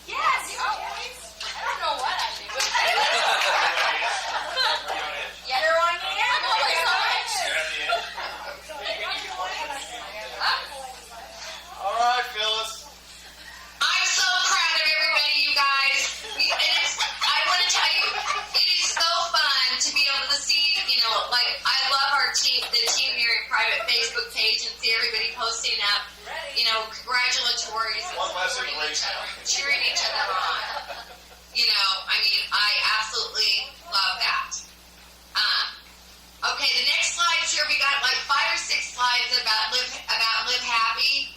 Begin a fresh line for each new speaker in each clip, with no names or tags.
Yes. I don't know what I do. You're on the end.
All right, Phyllis.
I'm so proud of everybody, you guys. I want to tell you, it is so fun to be able to see, like, I love our team, the Team Mary private Facebook page, and see everybody posting up, congratulatories and cheering each other on. I absolutely love that. Okay, the next slides here, we got like 5 or 6 slides about live happy.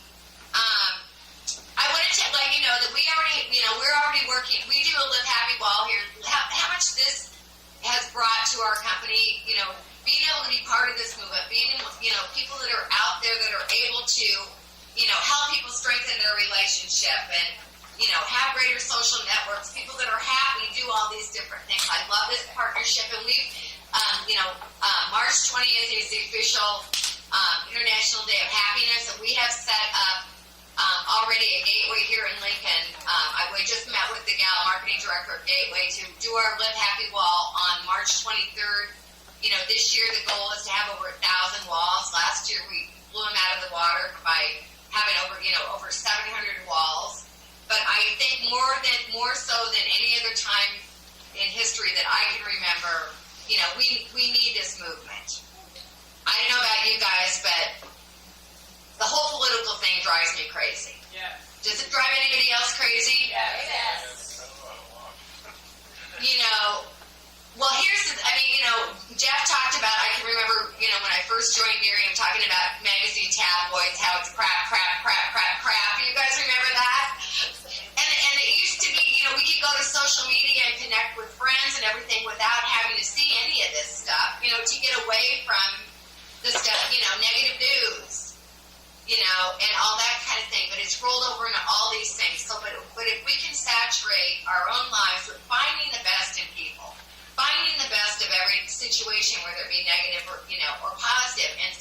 I want to let you know that we're already working. We do a Live Happy wall here. How much this has brought to our company, being able to be part of this movement, being, people that are out there that are able to, help people strengthen their relationship and, have greater social networks, people that are happy, do all these different things. I love this partnership, and we've, March 20th is the official International Day of Happiness, and we have set up already a Gateway here in Lincoln. We just met with the marketing director of Gateway to do our Live Happy wall on March 23rd. This year the goal is to have over 1,000 walls. Last year we blew them out of the water by having over 700 walls. But I think more so than any other time in history that I can remember, we need this movement. I don't know about you guys, but the whole political thing drives me crazy.
Yes.
Does it drive anybody else crazy?
Yes.
Well, Jeff talked about, I can remember, when I first joined Miriam, talking about magazine tabloids, how it's crap. You guys remember that? And it used to be, we could go to social media and connect with friends and everything without having to see any of this stuff, to get away from the stuff, negative news, and all that kind of thing. But it's rolled over into all these things. So, but if we can saturate our own lives with finding the best in people, finding the best of every situation, whether it be negative or, or positive, and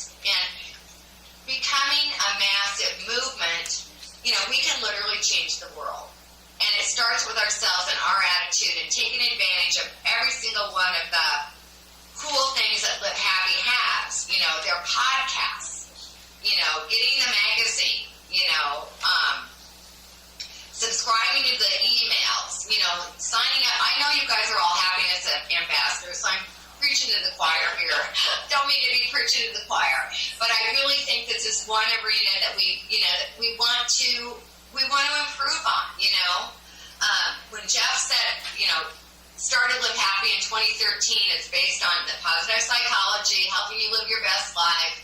becoming a massive movement, we can literally change the world. And it starts with ourselves and our attitude and taking advantage of every single one of the cool things that Live Happy has. Their podcasts, getting the magazine, subscribing to the emails, signing up. I know you guys are all happiness ambassadors, so I'm preaching to the choir here. Don't mean to be preaching to the choir, but I really think this is one arena that we want to improve on. When Jeff said, started Live Happy in 2013, it's based on the positive psychology, helping you live your best life.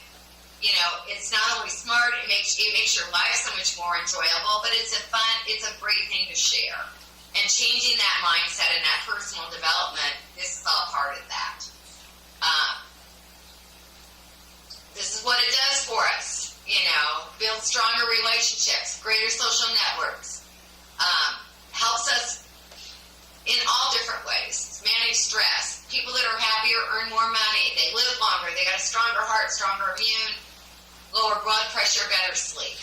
It's not only smart, it makes your life so much more enjoyable, but it's a great thing to share. And changing that mindset and that personal development, this is all part of that. This is what it does for us, build stronger relationships, greater social networks, helps us in all different ways. Manage stress. People that are happier earn more money. They live longer. They got a stronger heart, stronger immune, lower blood pressure, better sleep.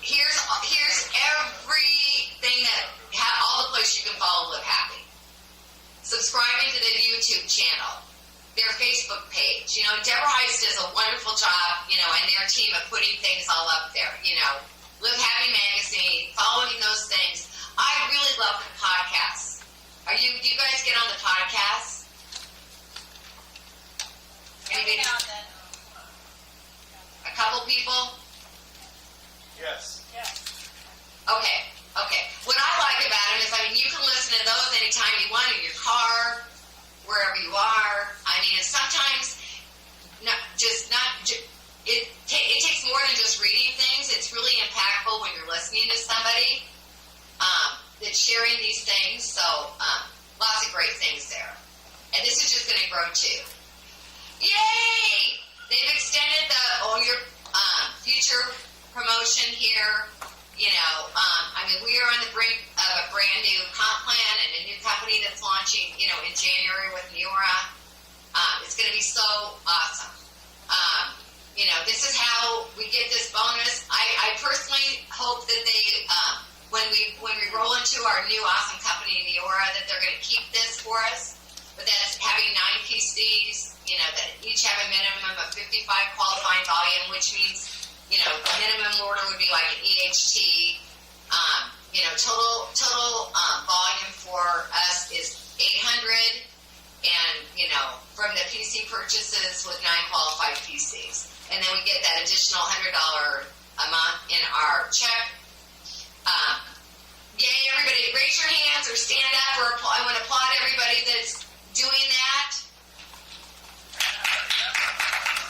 Here's everything all the places you can follow Live Happy. Subscribing to the YouTube channel, their Facebook page. Deborah Heist does a wonderful job, and their team of putting things all up there. Live Happy magazine, following those things. I really love the podcasts. Do you guys get on the podcasts? Anybody? A couple people?
Yes.
Okay. What I like about them is, you can listen to those anytime you want in your car, wherever you are. Sometimes it takes more than just reading things. It's really impactful when you're listening to somebody that's sharing these things. So lots of great things there. And this is just going to grow too. Yay! They've extended your future promotion here. We are on the brink of a brand new comp plan and a new company that's launching, in January with Miura. It's going to be so awesome. this is how we get this bonus. I personally hope that they, when we roll into our new awesome company in Eora, that they're going to keep this for us. But that's having 9 PCs, that each have a minimum of 55 qualifying volume, which means, the minimum order would be like an EHT. Total volume for us is 800, and from the PC purchases with 9 qualified PCs, and then we get that additional $100 a month in our check. Yay! Everybody, raise your hands or stand up, or I want to applaud everybody that's doing that.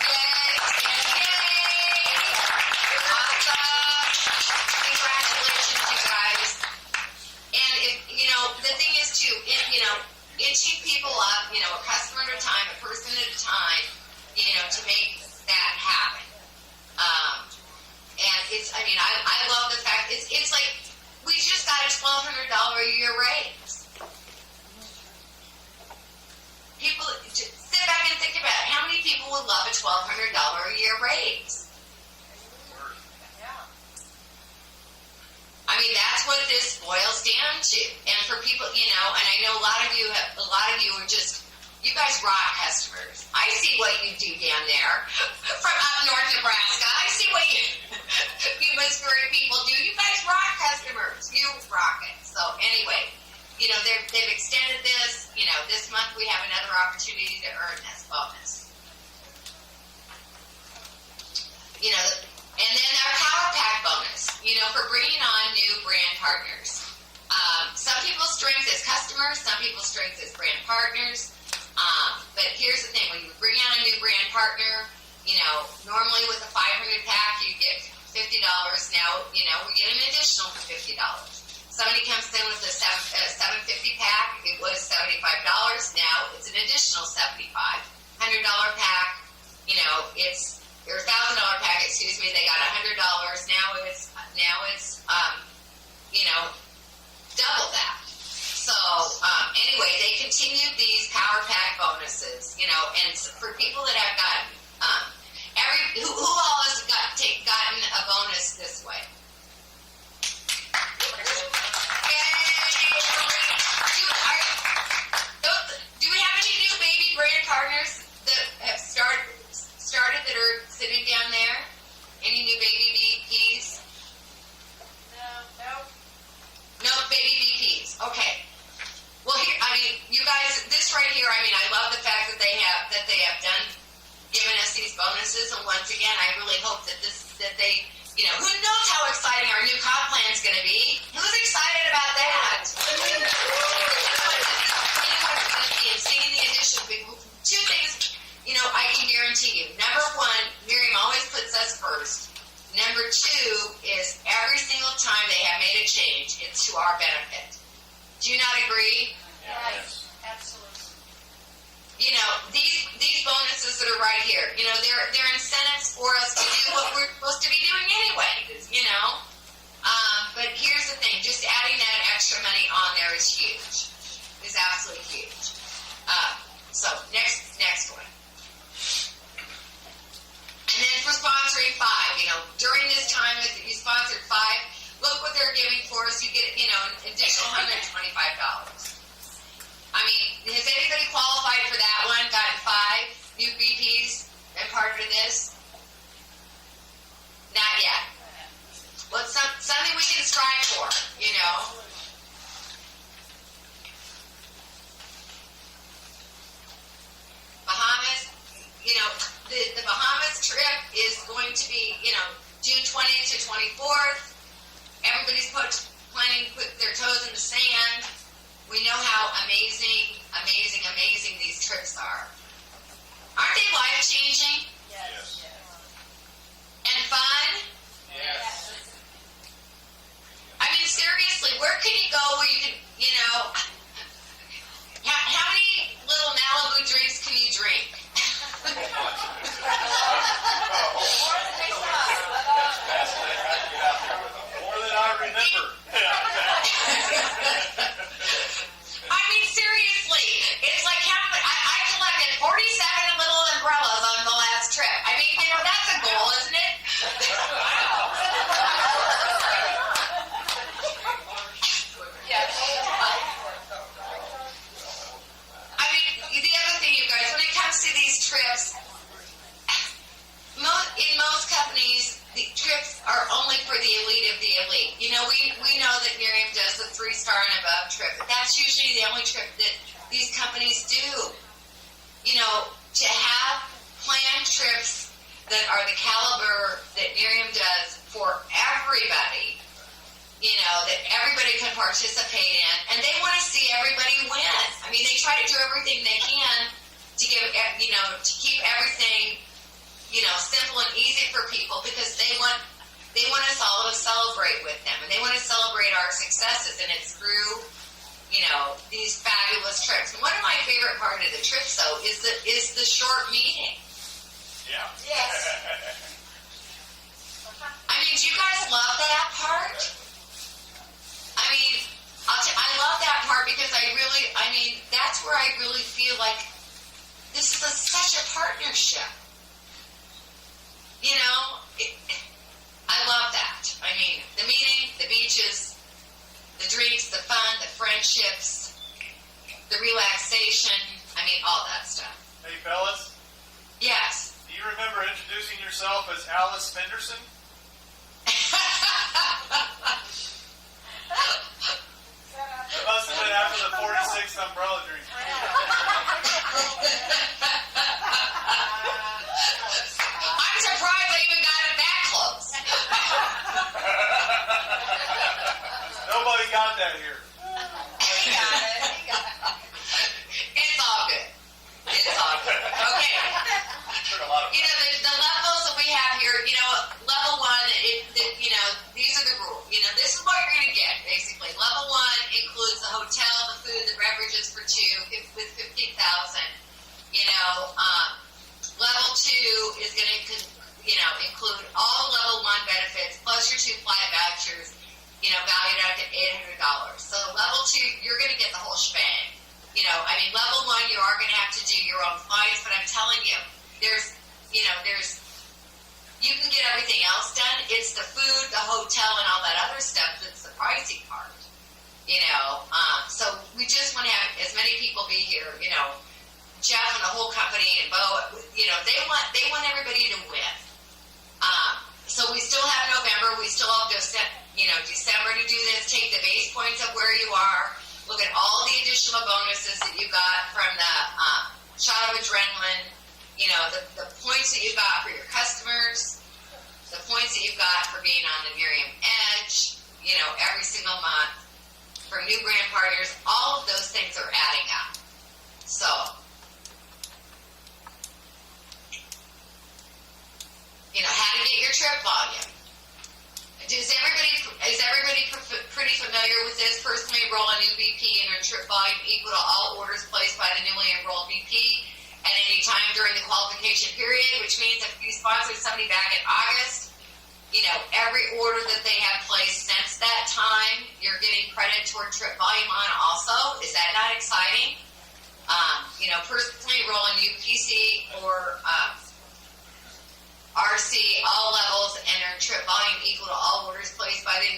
Yay! Awesome! Congratulations, you guys. And the thing is too, inching people up, a customer at a time, a person at a time, to make that happen. And I love the fact, it's like, we just got a $1,200 a year raise. People, just sit back and think about it. How many people would love a $1,200 a year raise? That's what this boils down to. And for people, and I know a lot of you are just, you guys rock customers. I see what you do down there from up north Nebraska. I see what you Missouri people do. You guys rock customers. You rock it. So anyway, they've extended this. This month we have another opportunity to earn this bonus. And then our Power Pack bonus, for bringing on new brand partners. Some people's strength is customers, some people's strength is brand partners. But here's the thing, when you bring on a new brand partner, normally with a 500 pack, you get $50. Now, we get an additional $50. Somebody comes in with a 750 pack, it was $75. Now it's an additional $75. $100 pack, or $1,000 pack, they got $100. Now it's double that. So anyway, they continued these Power Pack bonuses, and for people that have gotten who all has gotten a bonus this way? Do we have any new baby brand partners that have started that are sitting down there? Any new baby VPs? No baby VPs. Okay. Well, here, you guys, this right here, I love the fact that they have given us these bonuses. And once again, I really hope that they, who knows how exciting our new comp plan is going to be? Who's excited about that? And seeing the addition, 2 things, I can guarantee you. Number 1, Miriam always puts us first. Number 2 is every single time they have made a change, it's to our benefit. Do you not agree?
Yes, absolutely.
These bonuses that are right here, they're incentives for us to do what we're supposed to be doing anyway, But here's the thing, just adding that extra money on there is huge. Is absolutely huge. So next one. And then for sponsoring 5, during this time that you sponsored 5, look what they're giving for us. You get, an additional $125. Has anybody qualified for that one? Gotten 5 new VPs and part of this? Not yet. Well, it's something we can strive for, Bahamas, the Bahamas trip is going to be, June 20th to 24th. Everybody's planning to put their toes in the sand. We know how amazing these trips are. Aren't they life-changing?
Yes.
And fun?
Yes.
Seriously, where can you go where you can, how many little Malibu drinks can you drink?
More than they saw.
More than I remember.
Seriously, it's like I collected 47 little umbrellas on the last trip. That's a for the elite of the elite. You know, we know that Miriam does the 3-star and above trip, but that's usually the only trip that these companies do. You know, to have planned trips that are the caliber that Miriam does for everybody, you know, that everybody can participate in, and they want to see everybody win. I mean, they try to do everything they can to give, you know, to keep everything, you know, simple and easy for people, because they want us all to celebrate with them, and they want to celebrate our successes, and it's through, you know, these fabulous trips. And one of my favorite part of the trips, though, is the short meeting.
Yeah.
Yes.
I mean, do you guys love that part? I mean, I love that part because that's where I really feel like this is such a partnership. You know, I love that. I mean, the meeting, the beaches, the drinks, the fun, the friendships, the relaxation, I mean, all that stuff.
Hey, fellas,
Yes.
do you remember introducing yourself as Alice Fenderson? That must have been after the 46th umbrella drink.
I'm surprised I even got it that close.
Nobody got that here.
He got it. He got it.
It's all good. It's all good. Okay.
Took a lot of
You know, the levels that we have here, you know, level 1, you know, these are the rules. You know, this is what you're going to get, basically. Level 1 includes the hotel, the food, the beverages for 2 with 15,000. You know, level 2 is going to, you know, include all level 1 benefits plus your 2 flight vouchers, you know, valued out to $800. So level 2, you're going to get the whole shebang. You know, I mean, level 1, you are going to have to do your own flights, but I'm telling you, you can get everything else done. It's the food, the hotel, and all that other stuff that's the pricey part. You know, so we just want to have as many people be here. You know, Jeff and the whole company and Bo. You know, they want everybody to win. So we still have November. We still have December to do this. Take the base points of where you are. Look at all the additional bonuses that you got from the shot of adrenaline. You know, the points that you got for your customers, the points that you've got for being on the Miriam Edge, you know, every single month, for new brand partners, all of those things are adding up. So, you know, how to get your trip volume. Is everybody pretty familiar with this? Personally enroll a new VP and earn trip volume equal to all orders placed by the newly enrolled VP at any time during the qualification period, which means if you sponsored somebody back in August, you know, every order that they have placed since that time, you're getting credit toward trip volume on also. Is that not exciting? You know, personally enroll a new PC or RC, all levels, and earn trip volume equal to all orders placed by the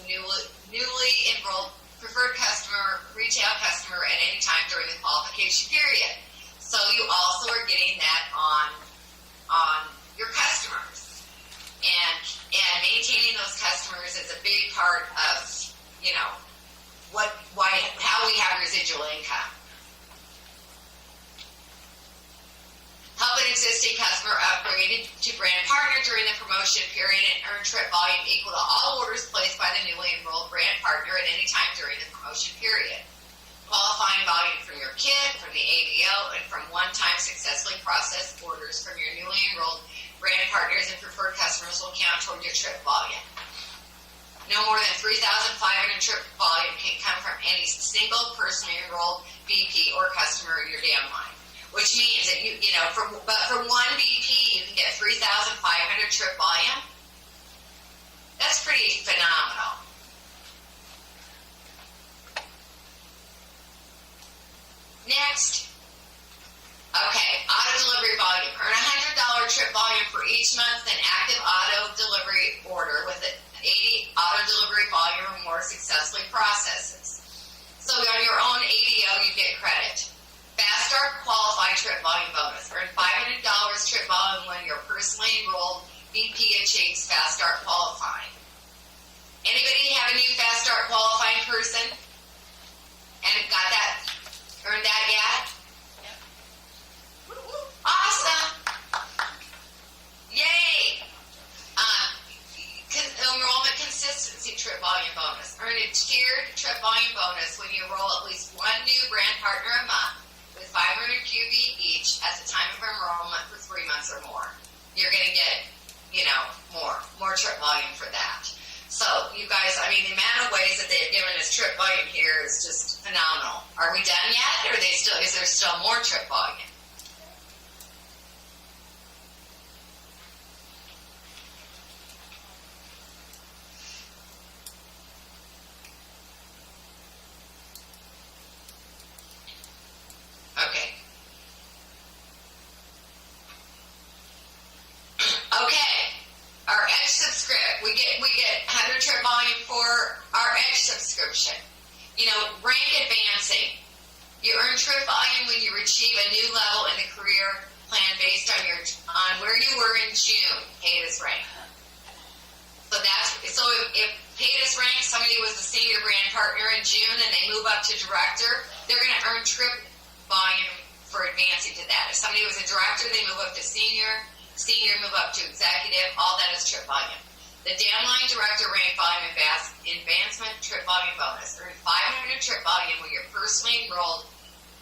newly enrolled preferred customer, retail customer at any time during the qualification period. So you also are getting that on your customers, and maintaining those customers is a big part of, you know, how we have residual income. Help an existing customer upgrade to brand partner during the promotion period and earn trip volume equal to all orders placed by the newly enrolled brand partner at any time during the promotion period. Qualifying volume from your kit, from the AVO, and from one-time successfully processed orders from your newly enrolled brand partners and preferred customers will count toward your trip volume. No more than 3,500 trip volume can come from any single personally enrolled BP or customer in your downline. Which means that for one BP you can get 3,500 trip volume. That's pretty phenomenal. Next. Okay, auto delivery volume. Earn $100 trip volume for each month an active auto delivery order with an 80 auto delivery volume or more successfully processes. So on your own ADO, you get credit. Fast Start qualified trip volume bonus. Earn $500 trip volume when your personally enrolled BP achieves Fast Start qualifying. trip volume bonus. Earn a tiered trip volume bonus when you enroll at least one new brand partner a month with 500 QV each at the time of enrollment for 3 months or more. You're going to get, more trip volume for that. So, you guys, I mean, the amount of ways that they've given us trip volume here is just phenomenal. Are we done yet, or is there still more trip volume? Okay. Okay. Our Edge subscript, we get 100 trip volume for our Edge subscription. Rank advancing. You earn trip volume when you achieve a new level in the career plan based on where you were in June. PATUS rank. So if PATUS rank, somebody was a senior brand partner in June and they move up to director, they're going to earn trip volume for advancing to that. If somebody was a director, they move up to senior move up to executive, all that is trip volume. The downline director rank volume advancement trip volume bonus. Earn 500 trip volume when your personally enrolled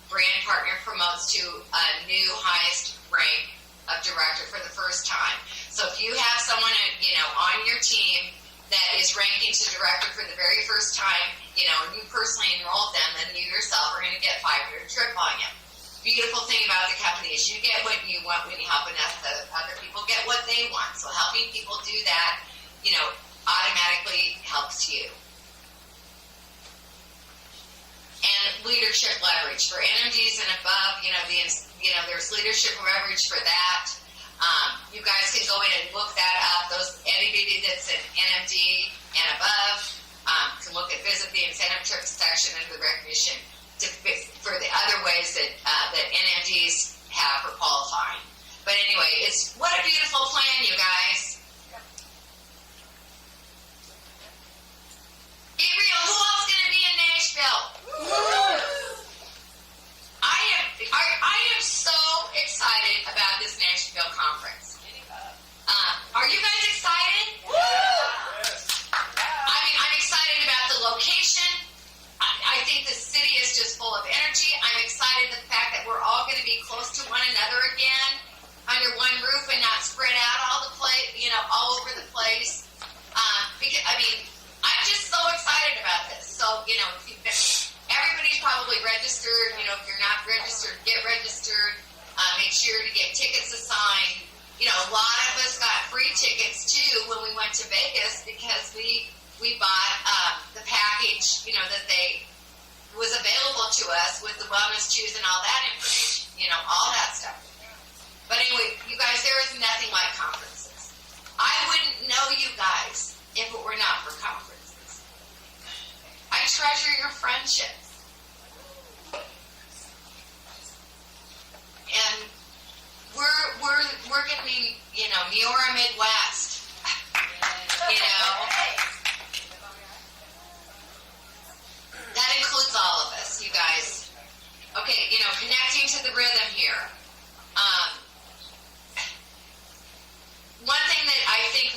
brand partner promotes to a new highest rank of director for the first time. So if you have someone on your team that is ranking to director for the very first time, and you personally enrolled them, then you yourself are going to get 500 trip volume. Beautiful thing about the company is you get what you want when you help other people get what they want. So helping people do that, automatically helps you. And leadership leverage for NMDs and above. There's leadership leverage for that. You guys can go in and look that up. Anybody that's in NMD and above can look at visit the incentive trip section under the recognition for the other ways that NMDs have for qualifying. But anyway, what a beautiful plan, you guys. Be real, who else is going to be in Nashville? I am so excited about this Nashville conference. Are you guys excited? I'm excited about the location. I think the city is just full of energy. I'm excited the fact that we're all going to be close to one another again, under one roof and not spread out all over the place. I'm just so excited about this. So, everybody's probably registered. If you're not registered, get registered. Make sure to get tickets assigned. A lot of us got free tickets too when we went to Vegas because we bought the package, that they was available to us with the wellness choose and all that information, all that stuff. But anyway, you guys, there is nothing like conferences. I wouldn't know you guys if it were not for conferences. I treasure your friendships. And we're going to be, Neora Midwest. That includes all of us, you guys. Okay, connecting to the rhythm here. One thing that I think,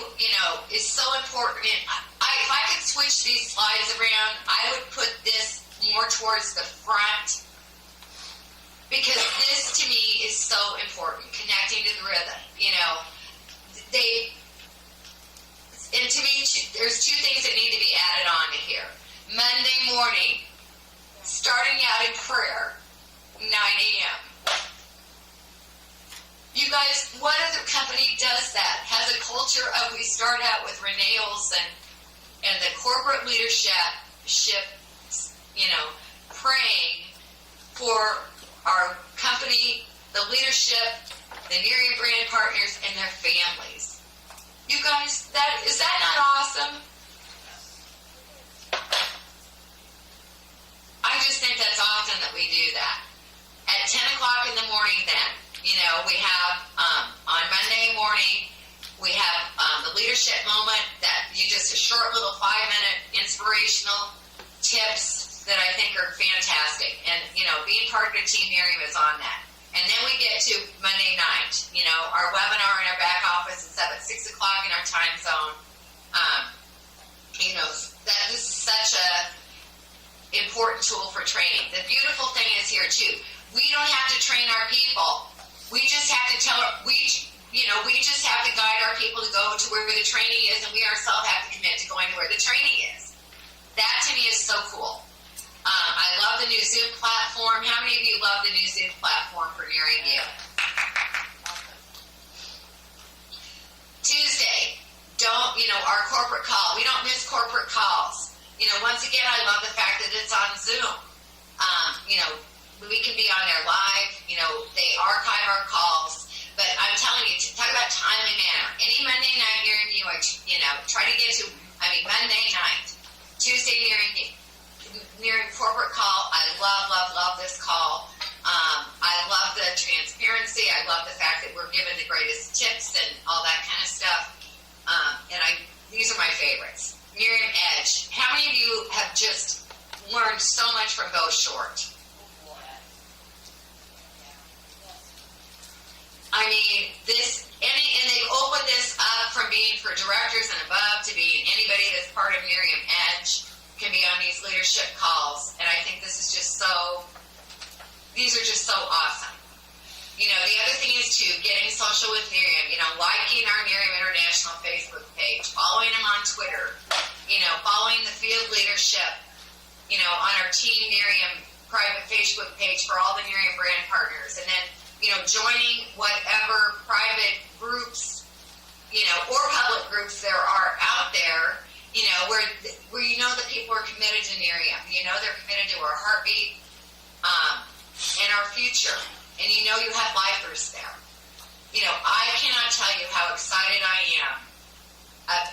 is so important, if I could switch these slides around, I would put this more towards the front because this to me is so important, connecting to the rhythm. And to me, there's two things that need to be added on to here. Monday morning, starting out in prayer, 9 a.m. You guys, what other company does that? Has a culture of we start out with Renee Olson and the corporate leadership, praying for our company, the leadership, the Miriam brand partners, and their families. You guys, is that not awesome? I just think that's awesome that we do that. At 10 o'clock in the morning then, we have, on Monday morning, we have the leadership moment that just a short little 5-minute inspirational tips that I think are fantastic. And, being part of the Team Miriam is on that. And then we get to Monday night. Our webinar in our back office is up at 6 o'clock in our time zone. important tool for training. The beautiful thing is here too. We don't have to train our people. We just have to we just have to guide our people to go to where the training is, and we ourselves have to commit to going to where the training is. That to me is so cool. I love the new Zoom platform. How many of you love the new Zoom platform for Nearing You? Tuesday, our corporate call. We don't miss corporate calls. Once again, I love the fact that it's on Zoom. We can be on there live. They archive our calls. But I'm telling you, talk about timely manner. Any Monday night Nearing You, try to get to, Monday night, Tuesday Nearing corporate call. I love this call. I love the transparency. I love the fact that we're given the greatest tips and all that kind of stuff. These are my favorites. Miriam Edge. How many of you have just learned so much from Go Short? And they've opened this up from being for directors and above to being anybody that's part of Miriam Edge can be on these leadership calls. And I think these are just so awesome. The other thing is too, getting social with Miriam, liking our Miriam International Facebook page, following them on Twitter, following the field leadership, on our Team Miriam private Facebook page for all the Miriam brand partners. And then, joining whatever private groups, or public groups there are out there, where the people are committed to Miriam. They're committed to our heartbeat, and our future. And you have lifers there. I cannot tell you how excited I am.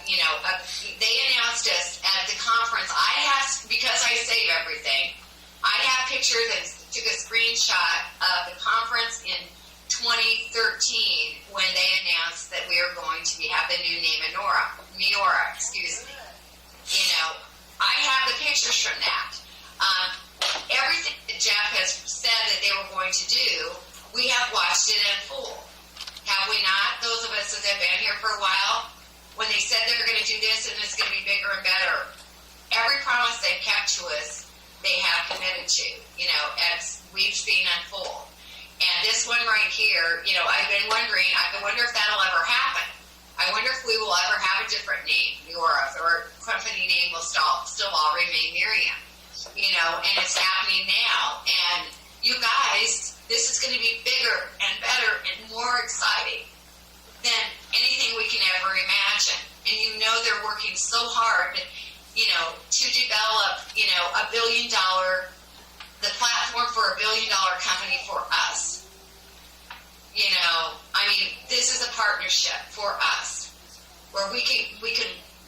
They announced us at the conference. Because I save everything, I have pictures and took a screenshot of the conference in 2013 when they announced that we are going to have the new name Neora, excuse me. I have the pictures from that. Everything that Jeff has said that they were going to do, we have watched it in full. Have we not? Those of us that have been here for a while, when they said they were going to do this and it's going to be bigger and better, every promise they've kept to us, they have committed to, as we've seen unfold. And this one right here, I've been wondering if that'll ever happen. I wonder if we will ever have a different name, Neora, or company name will still all remain Miriam. And it's happening now. And you guys, this is going to be bigger and better and more exciting than anything we can ever imagine. And they're working so hard, to develop, $1 billion, the platform for $1 billion company for us. This is a partnership for us where we can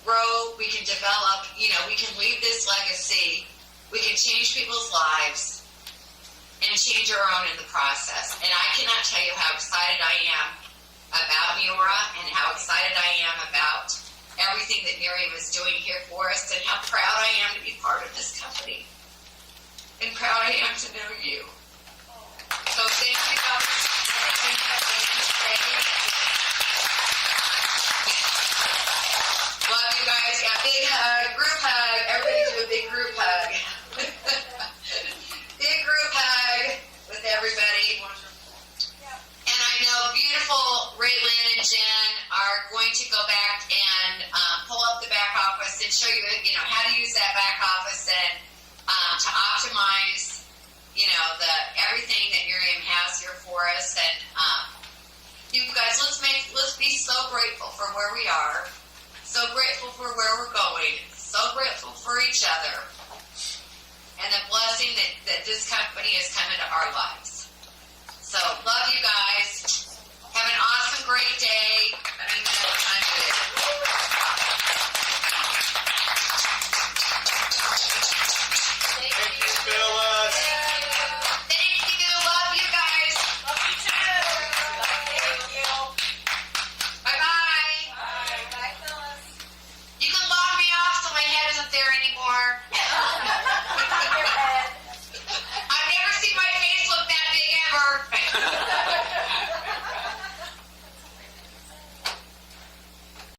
grow, we can develop, we can leave this legacy. We can change people's lives and change our own in the process. And I cannot tell you how excited I am about Neora and how excited I am about everything that Miriam is doing here for us and how proud I am to be part of this company. And proud I am to know you. So thank you guys. Love you guys. Yeah, big hug, group hug. Everybody do a big group hug. Big group hug with everybody. And I know beautiful Raylan and Jen are going to go back and pull up the back office and show you, how to use that back office and to optimize, everything that Miriam has here for us. And you guys, let's be so grateful for where we are, so grateful for where we're going, so grateful for each other, and the blessing that this company has come into our lives.